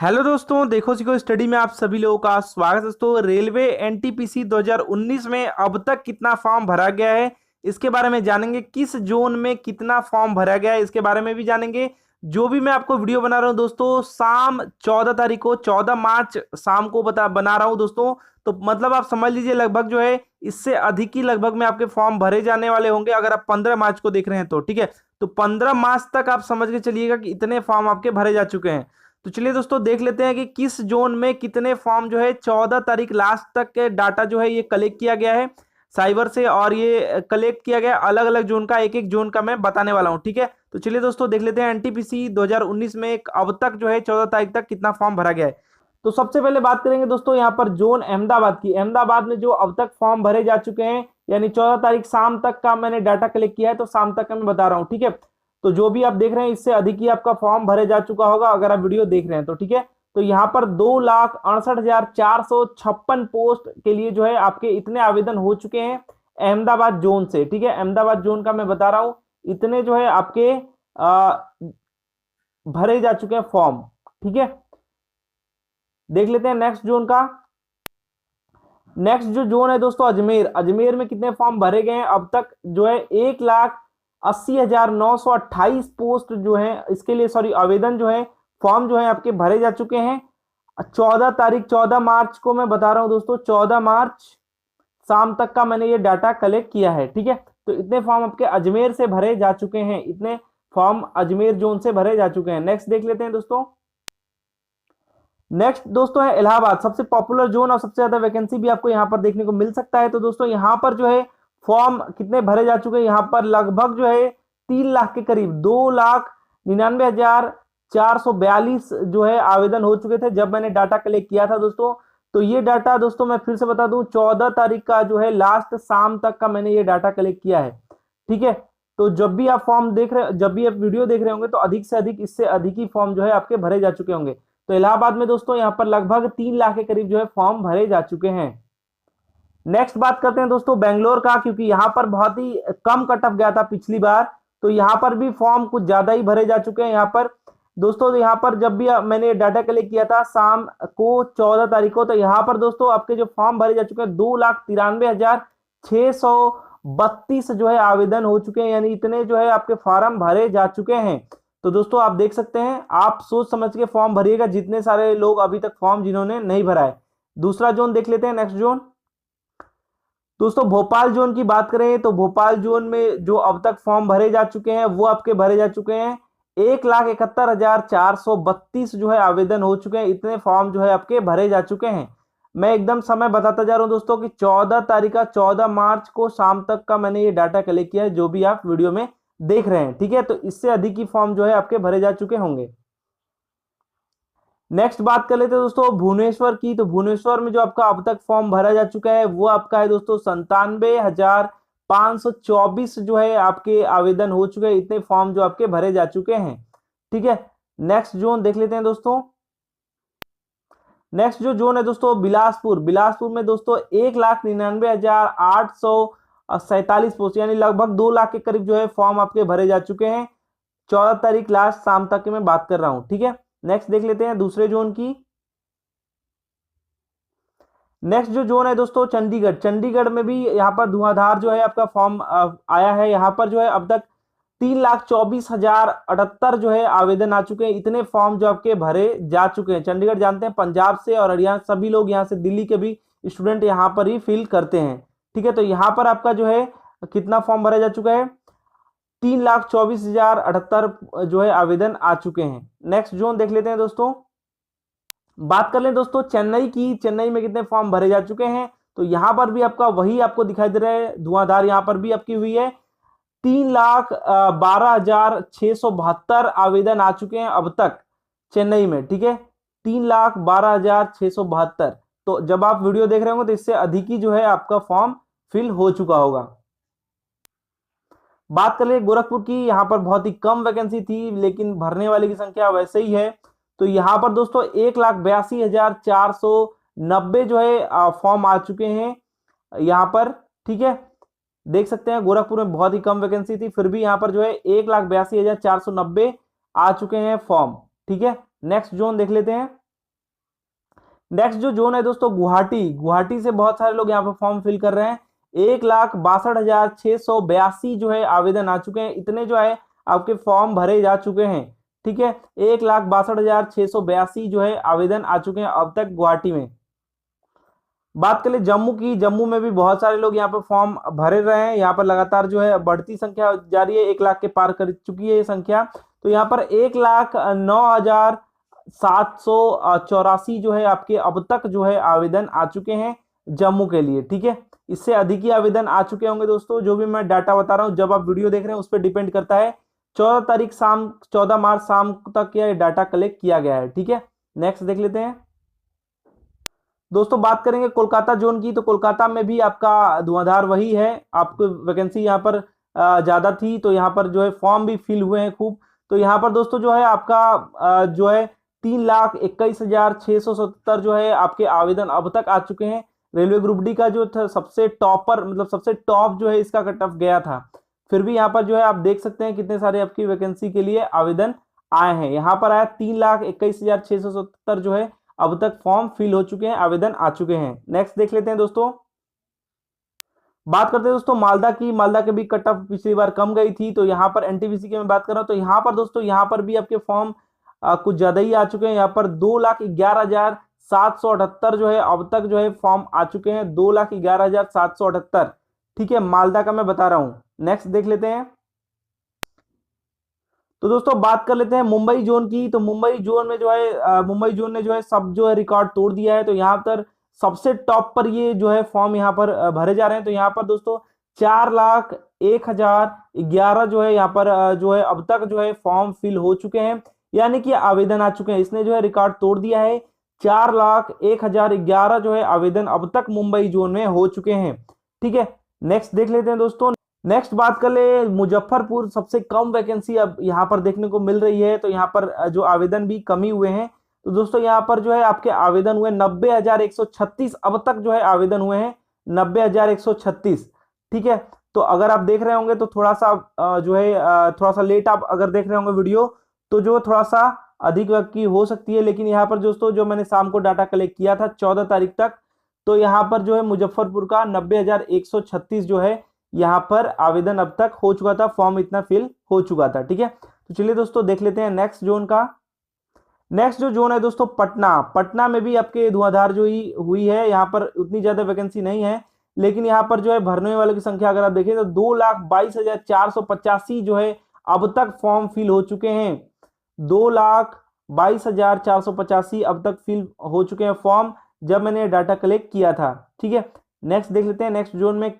Hello दोस्तों, देखो सीखो स्टडी में आप सभी लोगों का स्वागत है। दोस्तों, रेलवे एनटीपीसी 2019 में अब तक कितना फॉर्म भरा गया है इसके बारे में जानेंगे। किस जोन में कितना फॉर्म भरा गया है इसके बारे में भी जानेंगे। जो भी मैं आपको वीडियो बना रहा हूं दोस्तों, शाम 14 तारीख को 14 मार्च शाम को बना रहा हूं दोस्तों। तो मतलब आप समझ लीजिए लगभग जो है इससे अधिक ही लगभग में आपके फॉर्म भरे जाने वाले होंगे अगर आप 15 मार्च को देख रहे हैं तो। ठीक है, तो 15 मार्च तक आप समझ के चलिएगा कि इतने फॉर्म आपके भरे जा चुके हैं। तो चलिए दोस्तों देख लेते हैं कि किस जोन में कितने फॉर्म जो है 14 तारीख लास्ट तक के डाटा जो है ये कलेक्ट किया गया है साइबर से, और ये कलेक्ट किया गया अलग अलग जोन का। एक एक जोन का मैं बताने वाला हूं। ठीक है, तो चलिए दोस्तों देख लेते हैं एनटीपीसी 2019 में अब तक जो है 14 तारीख तक कितना फॉर्म भरा गया है। तो सबसे पहले बात करेंगे दोस्तों यहाँ पर जोन अहमदाबाद की। अहमदाबाद में जो अब तक फॉर्म भरे जा चुके हैं, यानी 14 तारीख शाम तक का मैंने डाटा कलेक्ट किया है, तो शाम तक का मैं बता रहा हूँ। ठीक है, तो जो भी आप देख रहे हैं इससे अधिक ही आपका फॉर्म भरे जा चुका होगा अगर आप वीडियो देख रहे हैं तो। ठीक है, तो यहाँ पर 2,68,456 पोस्ट के लिए जो है आपके इतने आवेदन हो चुके हैं अहमदाबाद जोन से। ठीक है, अहमदाबाद जोन का मैं बता रहा हूं, इतने जो है आपके भरे जा चुके हैं फॉर्म। ठीक है, देख लेते हैं नेक्स्ट जोन का। नेक्स्ट जो जोन है दोस्तों अजमेर। अजमेर में कितने फॉर्म भरे गए हैं अब तक जो है 1,80,928 पोस्ट जो है इसके लिए, सॉरी आवेदन जो है फॉर्म जो है आपके भरे जा चुके हैं 14 तारीख 14 मार्च को मैं बता रहा हूं दोस्तों। 14 मार्च शाम तक का मैंने ये डाटा कलेक्ट किया है। ठीक है, तो इतने फॉर्म आपके अजमेर से भरे जा चुके हैं, इतने फॉर्म अजमेर जोन से भरे जा चुके हैं। नेक्स्ट देख लेते हैं दोस्तों। नेक्स्ट दोस्तों है इलाहाबाद, सबसे पॉपुलर जोन और सबसे ज्यादा वैकेंसी भी आपको यहाँ पर देखने को मिल सकता है। तो दोस्तों यहाँ पर जो है फॉर्म कितने भरे जा चुके हैं, यहाँ पर लगभग जो है 3 लाख के करीब 2,99,442 जो है आवेदन हो चुके थे जब मैंने डाटा कलेक्ट किया था दोस्तों। तो ये डाटा दोस्तों मैं फिर से बता दूं 14 तारीख का जो है लास्ट शाम तक का मैंने ये डाटा कलेक्ट किया है। ठीक है, तो जब भी आप फॉर्म देख रहे, जब भी आप वीडियो देख रहे होंगे तो अधिक से अधिक इससे अधिक ही फॉर्म जो है आपके भरे जा चुके होंगे। तो इलाहाबाद में दोस्तों यहाँ पर लगभग 3 लाख के करीब जो है फॉर्म भरे जा चुके हैं। नेक्स्ट बात करते हैं दोस्तों बेंगलोर का, क्योंकि यहाँ पर बहुत ही कम कट ऑफ गया था पिछली बार, तो यहाँ पर भी फॉर्म कुछ ज्यादा ही भरे जा चुके हैं। यहाँ पर दोस्तों यहाँ पर जब भी मैंने डाटा कलेक्ट किया था शाम को 14 तारीख को, तो यहाँ पर दोस्तों आपके जो फॉर्म भरे जा चुके हैं 2,93,632 जो है आवेदन हो चुके हैं, यानी इतने जो है आपके फॉर्म भरे जा चुके हैं। तो दोस्तों आप देख सकते हैं, आप सोच समझ के फॉर्म भरिएगा जितने सारे लोग अभी तक फॉर्म जिन्होंने नहीं भरा है। दूसरा जोन देख लेते हैं, नेक्स्ट जोन दोस्तों भोपाल जोन की बात करें तो भोपाल जोन में जो अब तक फॉर्म भरे जा चुके हैं वो आपके भरे जा चुके हैं 1,71,432 जो है आवेदन हो चुके हैं, इतने फॉर्म जो है आपके भरे जा चुके हैं। मैं एकदम समय बताता जा रहा हूं दोस्तों कि 14 तारीख का 14 मार्च को शाम तक का मैंने ये डाटा कलेक्ट किया है जो भी आप वीडियो में देख रहे हैं। ठीक है, तो इससे अधिक ही फॉर्म जो है आपके भरे जा चुके होंगे। नेक्स्ट बात कर लेते हैं दोस्तों भुवनेश्वर की। तो भुवनेश्वर में जो आपका अब तक फॉर्म भरा जा चुका है वो आपका है दोस्तों 97,524 जो है आपके आवेदन हो चुके हैं, इतने फॉर्म जो आपके भरे जा चुके हैं। ठीक है, नेक्स्ट जोन देख लेते हैं दोस्तों। नेक्स्ट जो जोन है दोस्तों बिलासपुर। बिलासपुर में दोस्तों 1,99,847 पोस्ट, यानी लगभग 2 लाख के करीब जो है फॉर्म आपके भरे जा चुके हैं 14 तारीख लास्ट शाम तक की मैं बात कर रहा हूं। ठीक है, नेक्स्ट देख लेते हैं दूसरे जोन की। नेक्स्ट जो जोन है दोस्तों चंडीगढ़। चंडीगढ़ में भी यहाँ पर धुआंधार जो है आपका फॉर्म आया है। यहाँ पर जो है अब तक 3,24,078 जो है आवेदन आ चुके हैं, इतने फॉर्म जो आपके भरे जा चुके हैं। चंडीगढ़ जानते हैं पंजाब से और हरियाणा सभी लोग यहाँ से, दिल्ली के भी स्टूडेंट यहाँ पर ही फिल करते हैं। ठीक है, तो यहाँ पर आपका जो है कितना फॉर्म भरा जा चुका है 3,24,078 जो है आवेदन आ चुके हैं। नेक्स्ट जोन देख लेते हैं दोस्तों। बात कर लें दोस्तों चेन्नई की। चेन्नई में कितने फॉर्म भरे जा चुके हैं, तो यहां पर भी आपका वही आपको दिखाई दे रहा है धुआंधार, यहां पर भी आपकी हुई है 3,12,672 आवेदन आ चुके हैं अब तक चेन्नई में। ठीक है, 3,12,672। तो जब आप वीडियो देख रहे होंगे तो इससे अधिक ही जो है आपका फॉर्म फिल हो चुका होगा। बात कर ले गोरखपुर की, यहाँ पर बहुत ही कम वैकेंसी थी लेकिन भरने वाले की संख्या वैसे ही है। तो यहाँ पर दोस्तों 1,82,490 जो है फॉर्म आ चुके हैं यहाँ पर। ठीक है, देख सकते हैं गोरखपुर में बहुत ही कम वैकेंसी थी, फिर भी यहाँ पर जो है 1,82,490 आ चुके हैं फॉर्म। ठीक है, नेक्स्ट जोन देख लेते हैं। नेक्स्ट जो जोन है दोस्तों गुवाहाटी, गुवाहाटी से बहुत सारे लोग यहाँ पर फॉर्म फिल कर रहे हैं। 1,62,682 जो है आवेदन आ चुके हैं, इतने जो है आपके फॉर्म भरे जा चुके हैं। ठीक है, 1,62,682 जो है आवेदन आ चुके हैं अब तक गुवाहाटी में। बात करें जम्मू की, जम्मू में भी बहुत सारे लोग यहाँ पर फॉर्म भरे रहे हैं। यहाँ पर लगातार जो है बढ़ती संख्या जारी है, 1 लाख के पार कर चुकी है ये संख्या। तो यहाँ पर 1,09,784 जो है आपके अब तक जो है आवेदन आ चुके हैं जम्मू के लिए। ठीक है, इससे अधिक ही आवेदन आ चुके होंगे दोस्तों। जो भी मैं डाटा बता रहा हूँ, जब आप वीडियो देख रहे हैं उस पर डिपेंड करता है। 14 मार्च शाम तक यह डाटा कलेक्ट किया गया है। ठीक है, नेक्स्ट देख लेते हैं दोस्तों। बात करेंगे कोलकाता जोन की, तो कोलकाता में भी आपका धुआंधार वही है। आपको वैकेंसी यहाँ पर ज्यादा थी, तो यहाँ पर जो है फॉर्म भी फिल हुए हैं खूब। तो यहाँ पर दोस्तों जो है आपका जो है 3,21,677 जो है आपके आवेदन अब तक आ चुके हैं। रेलवे ग्रुप डी का जो था सबसे टॉपर, मतलब सबसे टॉप जो है इसका कट ऑफ गया था। फिर भी यहाँ पर जो है आप देख सकते हैं कितने सारे आपकी वैकेंसी के लिए आवेदन आए हैं। यहाँ पर आया 3,21,677 जो है अब तक फॉर्म फिल हो चुके हैं, आवेदन आ चुके हैं। नेक्स्ट देख लेते हैं दोस्तों। बात करते हैं दोस्तों मालदा की, मालदा के भी कट ऑफ पिछली बार कम गई थी। तो यहाँ पर एनटीपीसी की मैं बात कर रहा हूँ, तो यहाँ पर दोस्तों यहाँ पर भी आपके फॉर्म कुछ ज्यादा ही आ चुके हैं। यहाँ पर 2,11,778 जो है अब तक जो है फॉर्म आ चुके हैं, 2,11,778। ठीक है, मालदा का मैं बता रहा हूँ। नेक्स्ट देख लेते हैं। तो दोस्तों बात कर लेते हैं मुंबई जोन की। तो मुंबई जोन में जो है मुंबई जोन ने जो है सब जो है रिकॉर्ड तोड़ दिया है। तो यहाँ पर सबसे टॉप पर ये जो है फॉर्म यहाँ पर भरे जा रहे हैं। तो यहाँ पर दोस्तों 4,01,011 जो है यहाँ पर जो है अब तक जो है फॉर्म फिल हो चुके हैं, यानी कि आवेदन आ चुके हैं। इसने जो है रिकॉर्ड तोड़ दिया है। 4,01,011 जो है आवेदन अब तक मुंबई जोन में हो चुके हैं। ठीक है, नेक्स्ट देख लेते हैं दोस्तों। नेक्स्ट बात कर ले मुजफ्फरपुर, सबसे कम वैकेंसी अब यहाँ पर देखने को मिल रही है। तो यहाँ पर जो आवेदन भी कमी हुए हैं। तो दोस्तों यहाँ पर जो है आपके आवेदन हुए 90,136 अब तक जो है आवेदन हुए हैं 90,136। ठीक है, तो अगर आप देख रहे होंगे तो थोड़ा सा जो है थोड़ा सा लेट आप अगर देख रहे होंगे वीडियो, तो जो थोड़ा सा अधिक की हो सकती है। लेकिन यहाँ पर दोस्तों जो मैंने शाम को डाटा कलेक्ट किया था 14 तारीख तक, तो यहाँ पर जो है मुजफ्फरपुर का 90,136 जो है यहाँ पर आवेदन अब तक हो चुका था, फॉर्म इतना फिल हो चुका था। ठीक है, तो चलिए दोस्तों देख लेते हैं नेक्स्ट जोन का। नेक्स्ट जो जोन है दोस्तों पटना, पटना में भी आपके धुआंधार जो ही हुई है। यहाँ पर उतनी ज्यादा वैकेंसी नहीं है, लेकिन यहाँ पर जो है भरने वालों की संख्या अगर आप देखें तो 2,22,485 जो है अब तक फॉर्म फिल हो चुके हैं। 2,22,485 अब तक फिल हो चुके हैं फॉर्म, जब मैंने डाटा कलेक्ट किया था। ठीक है, नेक्स्ट देख लेते हैं नेक्स्ट जोन में।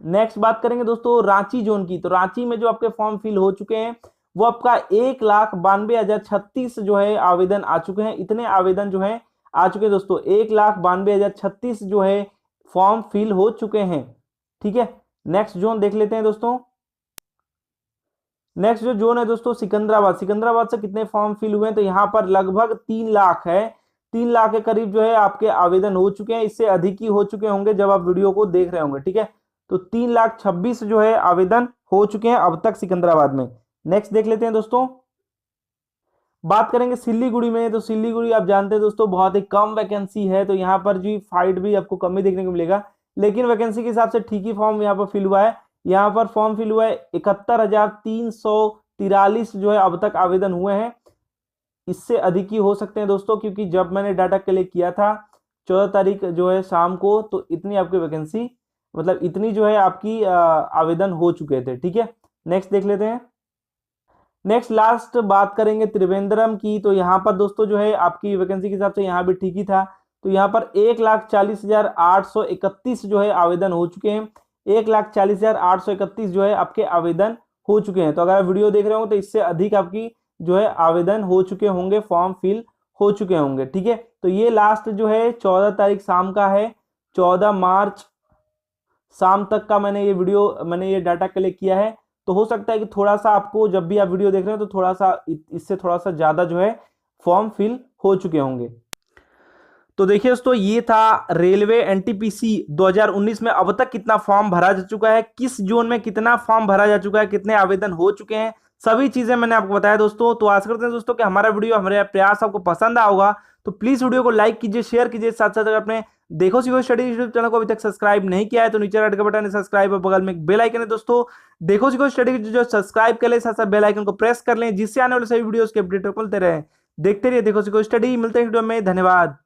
नेक्स्ट बात करेंगे दोस्तों रांची जोन की। तो रांची में जो आपके फॉर्म फिल हो चुके हैं वो आपका 1,92,036 जो है आवेदन आ चुके हैं। इतने आवेदन जो है आ चुके हैं दोस्तों, 1,92,036 जो है फॉर्म फिल हो चुके हैं। ठीक है, नेक्स्ट जोन देख लेते हैं दोस्तों। नेक्स्ट जो जोन है दोस्तों सिकंदराबाद, सिकंदराबाद से कितने फॉर्म फिल हुए हैं? तो यहाँ पर लगभग 3 लाख है, 3 लाख के करीब जो है आपके आवेदन हो चुके हैं। इससे अधिक ही हो चुके होंगे जब आप वीडियो को देख रहे होंगे। ठीक है, तो 3,26,000 जो है आवेदन हो चुके हैं अब तक सिकंदराबाद में। नेक्स्ट देख लेते हैं दोस्तों। बात करेंगे सिल्लीगुड़ी में। तो सिल्लीगुड़ी आप जानते हैं दोस्तों बहुत ही कम वैकेंसी है। तो यहाँ पर जी फाइट भी आपको कम ही देखने को मिलेगा, लेकिन वैकेंसी के हिसाब से ठीक ही फॉर्म यहाँ पर फिल हुआ है। यहाँ पर फॉर्म फिल हुआ है 71,343 जो है अब तक आवेदन हुए हैं। इससे अधिक ही हो सकते हैं दोस्तों, क्योंकि जब मैंने डाटा कलेक्ट किया था 14 तारीख जो है शाम को, तो इतनी आपकी वैकेंसी, मतलब इतनी जो है आपकी आवेदन हो चुके थे। ठीक है, नेक्स्ट देख लेते हैं। नेक्स्ट लास्ट बात करेंगे त्रिवेंद्रम की। तो यहाँ पर दोस्तों जो है आपकी वैकेंसी के हिसाब से यहाँ भी ठीक ही था। तो यहाँ पर 1,40,831 जो है आवेदन हो चुके हैं। 1,40,831 जो है आपके आवेदन हो चुके हैं। तो अगर आप वीडियो देख रहे हो तो इससे अधिक आपकी जो है आवेदन हो चुके होंगे, फॉर्म फिल हो चुके होंगे। ठीक है, तो ये लास्ट जो है 14 तारीख शाम का है, 14 मार्च शाम तक का मैंने ये डाटा कलेक्ट किया है। तो हो सकता है कि थोड़ा सा आपको जब भी आप वीडियो देख रहे हो तो थोड़ा सा इससे थोड़ा सा ज्यादा जो है फॉर्म फिल हो चुके होंगे। तो देखिए दोस्तों ये था रेलवे एनटीपीसी 2019 में अब तक कितना फॉर्म भरा जा चुका है, किस जोन में कितना फॉर्म भरा जा चुका है, कितने आवेदन हो चुके हैं, सभी चीजें मैंने आपको बताया दोस्तों। तो आशा करते हैं दोस्तों कि हमारा वीडियो, हमारे प्रयास आपको पसंद आया होगा। तो प्लीज वीडियो को लाइक कीजिए, शेयर कीजिए, साथ साथ अगर आपने देखो सीखो स्टडी यूट्यूब चैनल को अभी तक सब्सक्राइब नहीं किया है तो नीचे रेड का बटन है सब्सक्राइब और बगल में एक बेल आइकन है दोस्तों। देखो सीखो स्टडी जो सब्सक्राइब कर ले, साथ साथ बेल आइकन को प्रेस कर लें, जिससे आने वाले सभी वीडियोस के अपडेट मिलते रहे। देखते रहिए देखो सीखो स्टडी। मिलते हैं वीडियो में, धन्यवाद।